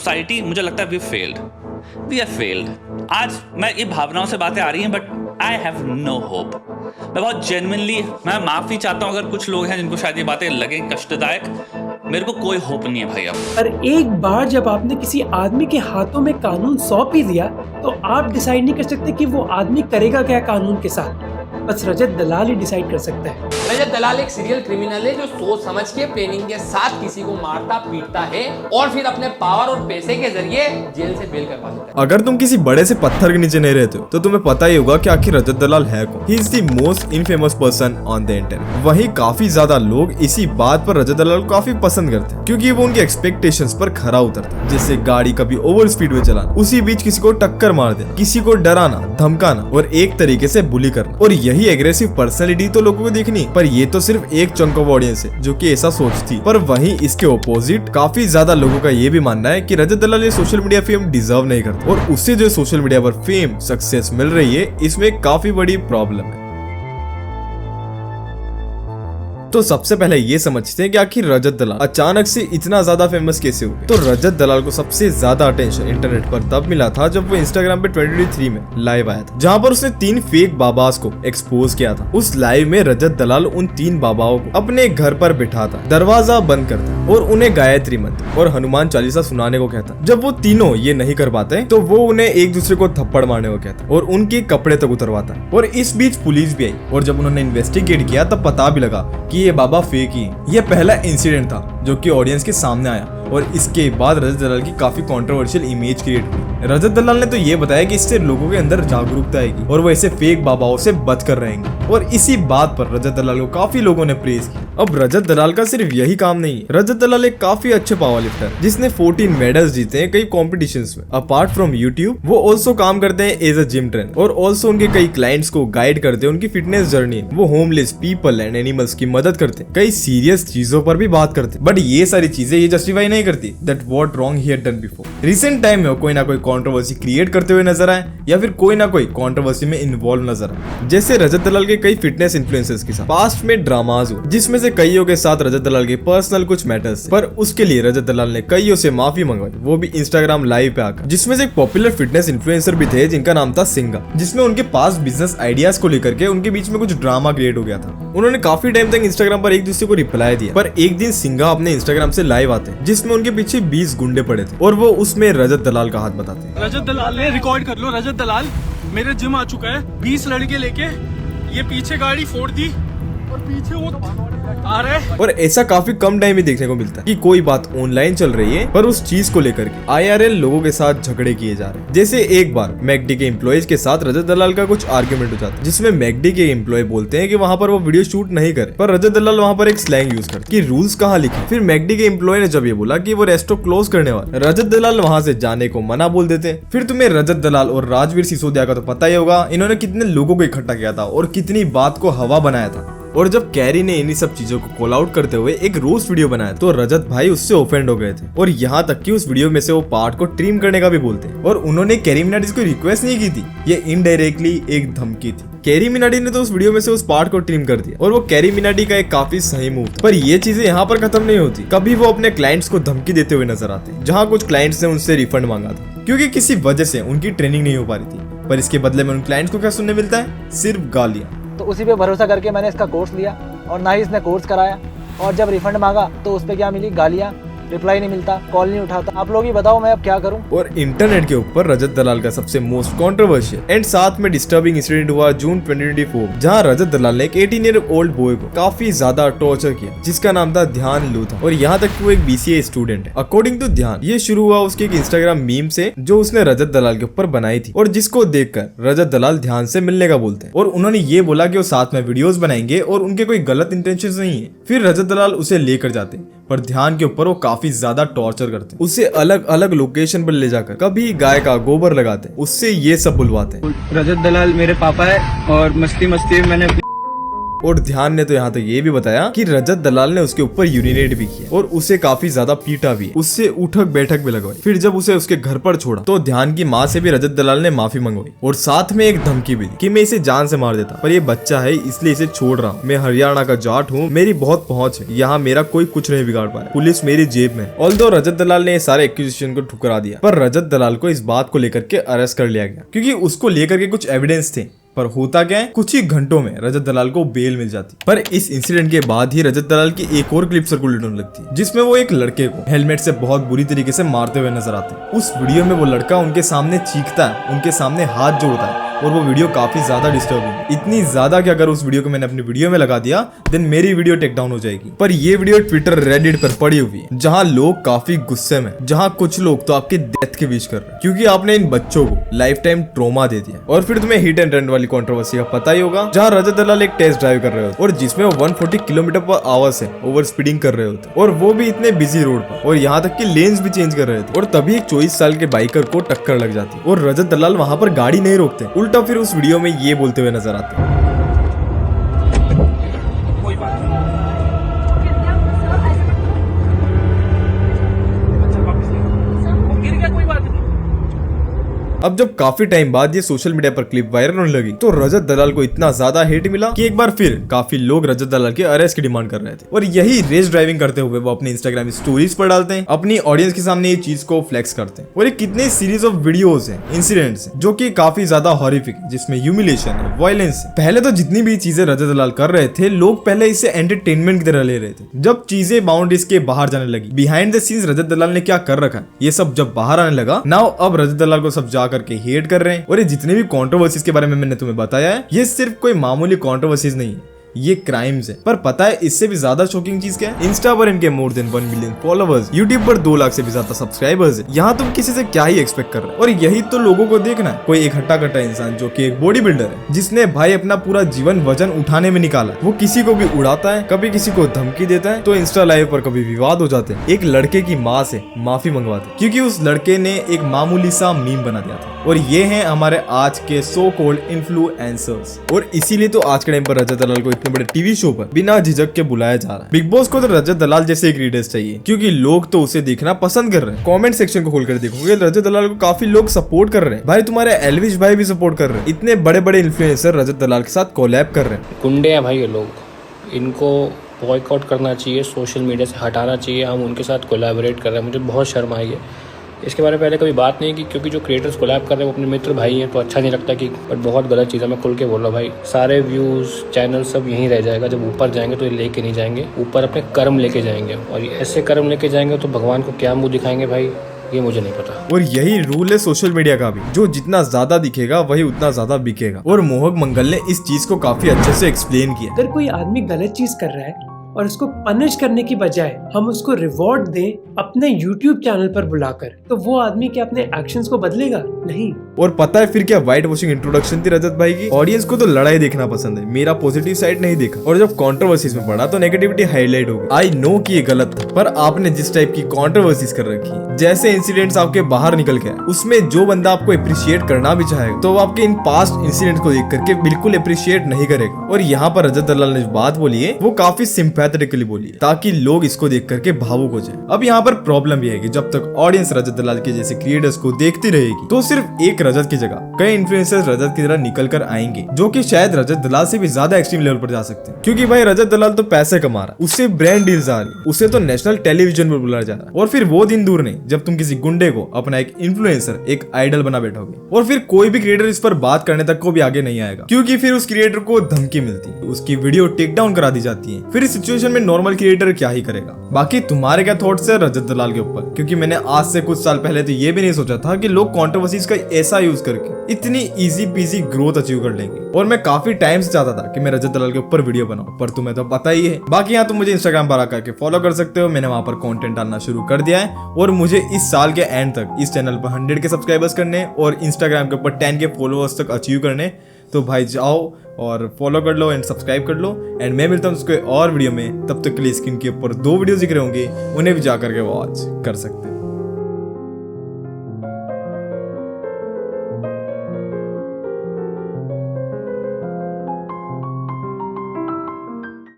Society मुझे लगता है वी आर फेल्ड। आज मैं ये भावनाओं से बातें आ रही हैं, but I have no hope. मैं बहुत जेन्युइनली मैं माफी चाहता हूं अगर कुछ लोग हैं जिनको शायद ये बातें लगे कष्टदायक। मेरे को कोई होप नहीं है भाई अब। पर एक बार जब आपने किसी आदमी के हाथों में कानून सौंप ही दिया तो आप डिसाइड नहीं कर सकते कि वो आदमी करेगा क्या कानून के साथ। बस रजत दलाल ही डिसाइड कर सकता है। रजत दलाल एक सीरियल क्रिमिनल है जो सोच समझ के प्लानिंग के साथ किसी को मारता पीटता है और फिर अपने पावर और पैसे के जरिए जेल से बेल करवा देता है। अगर तुम किसी बड़े से पत्थर के नीचे नहीं रहते हो तो तुम्हें पता ही होगा कि आखिर रजत दलाल है कौन। He is the most infamous person on the internet. वहीं काफी ज्यादा लोग इसी बात पर रजत दलाल को काफी पसंद करते हैं क्योंकि वो उनके एक्सपेक्टेशंस पर खरा उतरता है। जैसे गाड़ी कभी ओवर स्पीड में चलाना, उसी बीच किसी को टक्कर मार देना, किसी को डराना धमकाना और एक तरीके से बुली करना। और यही एग्रेसिव पर्सनैलिटी तो लोगों को देखनी, पर ये तो सिर्फ एक चंक ऑफ ऑडियंस है जो कि ऐसा सोचती। पर वहीं इसके ऑपोजिट काफी ज्यादा लोगों का ये भी मानना है कि रजत दलाल ये सोशल मीडिया फेम डिजर्व नहीं करता और उससे जो सोशल मीडिया पर फेम सक्सेस मिल रही है इसमें काफी बड़ी प्रॉब्लम है। तो सबसे पहले ये समझते हैं कि आखिर रजत दलाल अचानक से इतना ज्यादा फेमस कैसे हुए। तो रजत दलाल को सबसे ज्यादा अटेंशन इंटरनेट पर तब मिला था जब वो इंस्टाग्राम पे 2023 में लाइव आया था, जहां पर उसने 3 फेक बाबास को एक्सपोज किया था। उस लाइव में रजत दलाल उन 3 बाबाओं को अपने घर पर बिठाता, दरवाजा बंद करता और उन्हें गायत्री मंत्र और हनुमान चालीसा सुनाने को कहता। जब वो तीनों ये नहीं कर पाते तो वो उन्हें एक दूसरे को थप्पड़ मारने को कहता और उनके कपड़े तक उतरवाता। और इस बीच पुलिस भी आई और जब उन्होंने इन्वेस्टिगेट किया तब पता भी लगा कि ये बाबा फेक ही है। ये पहला इंसिडेंट था जो कि ऑडियंस के सामने आया और इसके बाद रजत दलाल की काफी कंट्रोवर्शियल इमेज क्रिएट हुई। रजत दलाल ने तो ये बताया कि इससे लोगों के अंदर जागरूकता आएगी और वो ऐसे फेक बाबाओं से बचकर रहेंगे। और इसी बात पर रजत दलाल को काफी लोगों ने प्रेज किया। अब रजत दलाल का सिर्फ यही काम नहीं है। रजत दलाल एक काफी अच्छे पावर लिफ्टर जिसने 14 मेडल्स जीते हैं कई कॉम्पिटिशंस में। अपार्ट फ्रॉम यूट्यूब वो ऑल्सो काम करते हैं एज अ जिम ट्रेनर और ऑल्सो उनके कई क्लाइंट्स को गाइड करते हैं उनकी फिटनेस जर्नी। वो होमलेस पीपल एंड एनिमल्स की मदद करते हैं, कई सीरियस चीजों पर भी बात करते हैं। बट ये सारी चीजें ये जस्टिफाई नहीं करती that what wrong he had done before. Recent time में कोई ना कोई कंट्रोवर्सी क्रिएट करते हुए नजर आए या फिर कोई ना कोई कंट्रोवर्सी में इन्वॉल्व नजर आए। जैसे रजत दलाल के कई फिटनेस इन्फ्लुएंसर्स के साथ पास्ट में ड्रामाज हुए जिसमें से कईयों के साथ रजत दलाल के पर्सनल कुछ मैटर्स, पर उसके लिए रजत दलाल ने कईयों से माफी मंगवाई, वो भी इंस्टाग्राम लाइव पे आकर। जिसमें से एक पॉपुलर फिटनेस इन्फ्लुएंसर भी थे जिनका नाम था सिंगा, जिसमें उनके पास बिजनेस आइडियाज को लेकर के उनके बीच में कुछ ड्रामा क्रिएट हो गया था। उन्होंने काफी टाइम तक इंस्टाग्राम पर एक दूसरे को रिप्लाई दिया, पर एक दिन सिंगा अपने इंस्टाग्राम से लाइव आते जिसमें उनके पीछे 20 गुंडे पड़े थे और वो उसमें रजत दलाल का हाथ बताते। रजत दलाल ने रिकॉर्ड कर लो, रजत दलाल मेरे जिम आ चुका है, 20 लड़के लेके ये पीछे गाड़ी फोड़ दी और पीछे वो आ रहे हैं। और ऐसा काफी कम टाइम में देखने को मिलता है कि कोई बात ऑनलाइन चल रही है पर उस चीज को लेकर के IRL लोगों के साथ झगड़े किए जा रहे हैं। जैसे एक बार मैकडी के एम्प्लॉयज के साथ रजत दलाल का कुछ आर्ग्यूमेंट हो जाता है जिसमें मैकडी के एम्प्लॉय बोलते हैं कि वहां पर वो वीडियो शूट नहीं करे, पर रजत दलाल वहां पर एक स्लैंग यूज करते कि रूल्स कहाँ लिखे। फिर मैकडी के एम्प्लॉय ने जब ये बोला कि वो रेस्टोरेंट क्लोज करने वाला, रजत दलाल वहां से जाने को मना बोल देते हैं। फिर तुम्हें रजत दलाल और राजवीर सिसोदिया का तो पता ही होगा, इन्होंने कितने लोगों को इकट्ठा किया था और कितनी बात को हवा बनाया था। और जब कैरी ने इन्हीं सब चीजों को कॉल आउट करते हुए एक रोस्ट वीडियो बनाया तो रजत भाई उससे ऑफेंड हो गए थे और यहाँ तक कि उस वीडियो में से वो पार्ट को ट्रिम करने का भी बोलते हैं। और उन्होंने कैरी मिनाटी को रिक्वेस्ट नहीं की थी, ये इनडायरेक्टली एक धमकी थी। कैरी मिनाटी ने तो उस वीडियो में से उस पार्ट को ट्रिम कर दिया और वो कैरी मिनाटी का एक काफी सही मूव था। पर ये चीजें यहाँ पर खत्म नहीं होती, कभी वो अपने क्लाइंट्स को धमकी देते हुए नजर आते जहाँ कुछ क्लाइंट्स ने उनसे रिफंड मांगा था क्योंकि किसी वजह से उनकी ट्रेनिंग नहीं हो पा रही थी। पर इसके बदले में उन क्लाइंट्स को क्या सुनने मिलता है? सिर्फ गालियां। तो उसी पे भरोसा करके मैंने इसका कोर्स लिया और ना ही इसने कोर्स कराया और जब रिफंड मांगा तो उस पे क्या मिली? गालियां, रिप्लाई नहीं मिलता, कॉल नहीं उठाता। आप लोग ही बताओ मैं अब क्या करूं। और इंटरनेट के ऊपर रजत दलाल का सबसे मोस्ट कंट्रोवर्शियल एंड साथ में डिस्टर्बिंग इंसिडेंट हुआ जून 2024 जहां रजत दलाल ने एक 18 ईयर ओल्ड बॉय को काफी ज्यादा टॉर्चर किया जिसका नाम था ध्यान लूथा और यहाँ तक कि वो एक BCA स्टूडेंट है। अकॉर्डिंग टू ध्यान ये शुरू हुआ उसके एक इंस्टाग्राम मीम से जो उसने रजत दलाल के ऊपर बनाई थी और जिसको देखकर रजत दलाल ध्यान से मिलने का बोलते हैं और उन्होंने ये बोला कि वो साथ में वीडियोस बनाएंगे और उनके कोई गलत इंटेंशन नहीं है। फिर रजत दलाल उसे लेकर जाते हैं पर ध्यान के ऊपर वो काफी ज्यादा टॉर्चर करते हैं, उसे अलग अलग लोकेशन पर ले जाकर कभी गाय का गोबर लगाते हैं, उससे ये सब बुलवाते हैं। रजत दलाल मेरे पापा है और मस्ती मस्ती में मैंने और ध्यान ने तो यहाँ तक ये भी बताया कि रजत दलाल ने उसके ऊपर यूरिनेट भी किया और उसे काफी ज्यादा पीटा भी, उससे उठक बैठक भी लगवाई। फिर जब उसे उसके घर पर छोड़ा तो ध्यान की माँ से भी रजत दलाल ने माफी मंगवाई और साथ में एक धमकी भी दी कि मैं इसे जान से मार देता, पर ये बच्चा है इसलिए इसे छोड़ रहा हूँ। मैं हरियाणा का जाट हूँ, मेरी बहुत पहुंच है, यहाँ मेरा कोई कुछ नहीं बिगाड़ पाया, पुलिस मेरी जेब में। ऑल्दो रजत दलाल ने सारे एक्यूजेशन को ठुकरा दिया, पर रजत दलाल को इस बात को लेकर के अरेस्ट कर लिया गया क्योंकि उसको लेकर के कुछ एविडेंस थे। पर होता क्या है, कुछ ही घंटों में रजत दलाल को बेल मिल जाती। पर इस इंसिडेंट के बाद ही रजत दलाल की एक और क्लिप सर्कुलेट होने लगती है जिसमें वो एक लड़के को हेलमेट से बहुत बुरी तरीके से मारते हुए नजर आते हैं। उस वीडियो में वो लड़का उनके सामने चीखता है, उनके सामने हाथ जोड़ता है और वो वीडियो काफी ज्यादा डिस्टर्बिंग है, इतनी ज्यादा कि अगर उस वीडियो को मैंने अपनी वीडियो में लगा दिया देन मेरी वीडियो टेक डाउन हो जाएगी। पर ये वीडियो ट्विटर रेडिट पर पड़ी हुई है जहाँ लोग काफी गुस्से में, जहाँ कुछ लोग तो आपके डेथ के विश कर रहे हैं क्योंकि आपने इन बच्चों को लाइफ टाइम ट्रोमा दे दिया। और फिर तुम्हें हिट एंड रन वाली कंट्रोवर्सी का पता ही होगा जहाँ रजत दलाल एक टेस्ट ड्राइव कर रहे होते और जिसमें वो 140 किलोमीटर पर आवर से ओवर स्पीडिंग कर रहे होते और वो भी इतने बिजी रोड पर, और यहाँ तक कि लेन्स भी चेंज कर रहे थे। और तभी एक 24 साल के बाइकर को टक्कर लग जाती और रजत दलाल वहां पर गाड़ी नहीं रोकते, उल्टा फिर उस वीडियो में ये बोलते हुए नजर आते हैं। अब जब काफी टाइम बाद ये सोशल मीडिया पर क्लिप वायरल होने लगी तो रजत दलाल को इतना ज्यादा हेट मिला कि एक बार फिर काफी लोग रजत दलाल के अरेस्ट की डिमांड कर रहे थे। और यही रेस ड्राइविंग करते हुए वो अपने इंस्टाग्राम स्टोरीज पर डालते हैं, अपनी ऑडियंस के सामने ये चीज को फ्लेक्स करते हैं। और ये कितने सीरीज ऑफ वीडियोस हैं, इंसिडेंट्स हैं, जो कि काफी ज्यादा हॉरिफिक है, जिसमें ह्यूमिलेशन है, वायलेंस है। पहले तो जितनी भी चीजें रजत दलाल कर रहे थे लोग पहले इसे एंटरटेनमेंट की तरह ले रहे थे। जब चीजें बाउंड्रीज के बाहर जाने लगी, बिहाइंड द सीन्स रजत दलाल ने क्या कर रखा है ये सब जब बाहर आने लगा, नाउ अब रजत दलाल को सब जा करके हेट कर रहे हैं। और ये जितने भी कंट्रोवर्सीज के बारे में मैंने तुम्हें बताया है ये सिर्फ कोई मामूली कंट्रोवर्सीज नहीं है, ये क्राइम्स है। पर पता है इससे भी ज्यादा शॉकिंग चीज क्या है, इंस्टा पर इनके more than 1 million followers, YouTube पर 2 लाख से भी ज्यादा सब्सक्राइबर्स है। यहाँ तुम किसी से क्या ही एक्सपेक्ट कर रहे हो। और यही तो लोगों को देखना है, कोई एक हट्टा कट्टा इंसान जो कि एक बॉडी बिल्डर है जिसने भाई अपना पूरा जीवन वजन उठाने में निकाला, वो किसी को भी उड़ाता है, कभी किसी को धमकी देता है, तो इंस्टा लाइव पर कभी विवाद हो जाते हैं, एक लड़के की माँ से माफी मंगवाते क्योंकि उस लड़के ने एक मामूली सा मीम बना दिया था। और ये हैं हमारे आज के सो कॉल्ड इन्फ्लुएंसर्स। और इसीलिए तो आज के टाइम पर रजत दलाल को इतने बड़े टीवी शो पर बिना झिझक के बुलाया जा रहा है। बिग बॉस को तो रजत दलाल जैसे क्रिएटर्स चाहिए क्योंकि लोग तो उसे देखना पसंद कर रहे हैं। कमेंट सेक्शन को खोलकर देखोगे रजत दलाल को काफी लोग सपोर्ट कर रहे हैं। भाई तुम्हारे एल्विश भाई भी सपोर्ट कर रहे हैं, इतने बड़े बड़े इन्फ्लुएंसर रजत दलाल के साथ कोलैब कर रहे हैं। गुंडे हैं भाई ये लोग, इनको बॉयकॉट करना चाहिए, सोशल मीडिया से हटाना चाहिए। हम उनके साथ कोलैबोरेट कर रहे हैं, मुझे बहुत शर्म आई है। इसके बारे में पहले कभी बात नहीं की क्योंकि जो क्रिएटर्स कोलैब कर रहे हैं वो अपने मित्र भाई हैं तो अच्छा नहीं लगता कि, बट बहुत गलत चीज़ है। मैं खुल के बोल रहा हूँ भाई, सारे व्यूज़ चैनल सब यहीं रह जाएगा। जब ऊपर जाएंगे तो ये लेके नहीं जाएंगे, ऊपर अपने कर्म लेके जाएंगे। और ये ऐसे कर्म लेके जाएंगे तो भगवान को क्या मुँह दिखाएंगे भाई, ये मुझे नहीं पता। और यही रूल है सोशल मीडिया का भी, जो जितना ज्यादा दिखेगा वही उतना ज्यादा बिकेगा। और मोहक मंगल ने इस चीज को काफी अच्छे से एक्सप्लेन किया। अगर कोई आदमी गलत चीज कर रहा है और उसको पनिश करने की बजाय हम उसको रिवॉर्ड दें अपने YouTube चैनल पर बुलाकर, तो वो आदमी क्या अपने एक्शंस को बदलेगा? नहीं। और पता है फिर क्या व्हाइट वॉशिंग इंट्रोडक्शन थी रजत भाई की। ऑडियंस को तो लड़ाई देखना पसंद है, मेरा पॉजिटिव साइड नहीं देखा। और जब कंट्रोवर्सीज में पड़ा तो नेगेटिविटी हाईलाइट हो गई। आई नो कि ये गलत था, पर आपने जिस टाइप की कंट्रोवर्सीज कर रखी, जैसे इंसिडेंट्स आपके बाहर निकल के आए, उसमें जो बंदा आपको अप्रिशिएट करना भी चाहेगा तो वो आपके इन पास्ट इंसिडेंट्स को देख करके बिल्कुल अप्रिशिएट नहीं करेगा। और यहाँ पर रजत दलाल ने जो बात बोली है वो काफी सिंपैथेटिकली बोली है ताकि लोग इसको देख करके भावुक हो जाए। अब यहाँ पर प्रॉब्लम यह है कि जब तक ऑडियंस रजत दलाल के जैसे क्रिएटर्स को देखती रहेगी तो सिर्फ एक रजत की जगह कई इन्फ्लुएंसर्स रजत की तरह निकल कर आएंगे जो कि शायद रजत दलाल से भी ज्यादा एक्सट्रीम लेवल पर जा सकते हैं। क्योंकि भाई रजत दलाल तो पैसे कमा रहा है, उससे ब्रांड डील्स आ रही है, उसे तो नेशनल टेलीविजन पर बुलाया जा रहा है। और फिर वो दिन दूर नहीं जब तुम किसी गुंडे को अपना एक इन्फ्लुएंसर, एक आइडल बना बैठोगे और फिर कोई भी क्रिएटर इस पर बात करने तक को भी आगे नहीं आएगा क्योंकि फिर उस क्रिएटर को धमकी मिलती है, उसकी वीडियो टेक डाउन करा दी जाती है। फिर इस सिचुएशन में नॉर्मल क्रिएटर क्या ही करेगा। बाकी तुम्हारे क्या थॉट्स है रजत दलाल के ऊपर? क्योंकि मैंने आज से कुछ साल पहले तो ये भी नहीं सोचा था कि लोग कंट्रोवर्सीज का ऐसा यूज करके इतनी इजी पीजी ग्रोथ अचीव कर लेंगे। और मैं काफी टाइम से चाहता था कि मैं रजत दलाल के ऊपर वीडियो बनाऊं, पर तुम्हें तो पता ही है। बाकी यहाँ तुम मुझे इंस्टाग्राम पर आकर के फॉलो कर सकते हो, मैंने वहां पर कंटेंट डालना शुरू कर दिया है। और मुझे इस साल के एंड तक इस चैनल पर 100 के सब्सक्राइबर्स करने और इंस्टाग्राम के ऊपर 10 के फॉलोअर्स तक अचीव करने। तो भाई जाओ और फॉलो कर लो एंड सब्सक्राइब कर लो। एंड मैं मिलता हूँ उसके और वीडियो में, तब तक के लिए स्क्रीन के ऊपर 2 वीडियो दिख रहे होंगे, उन्हें भी जा करके वॉच कर सकते हैं।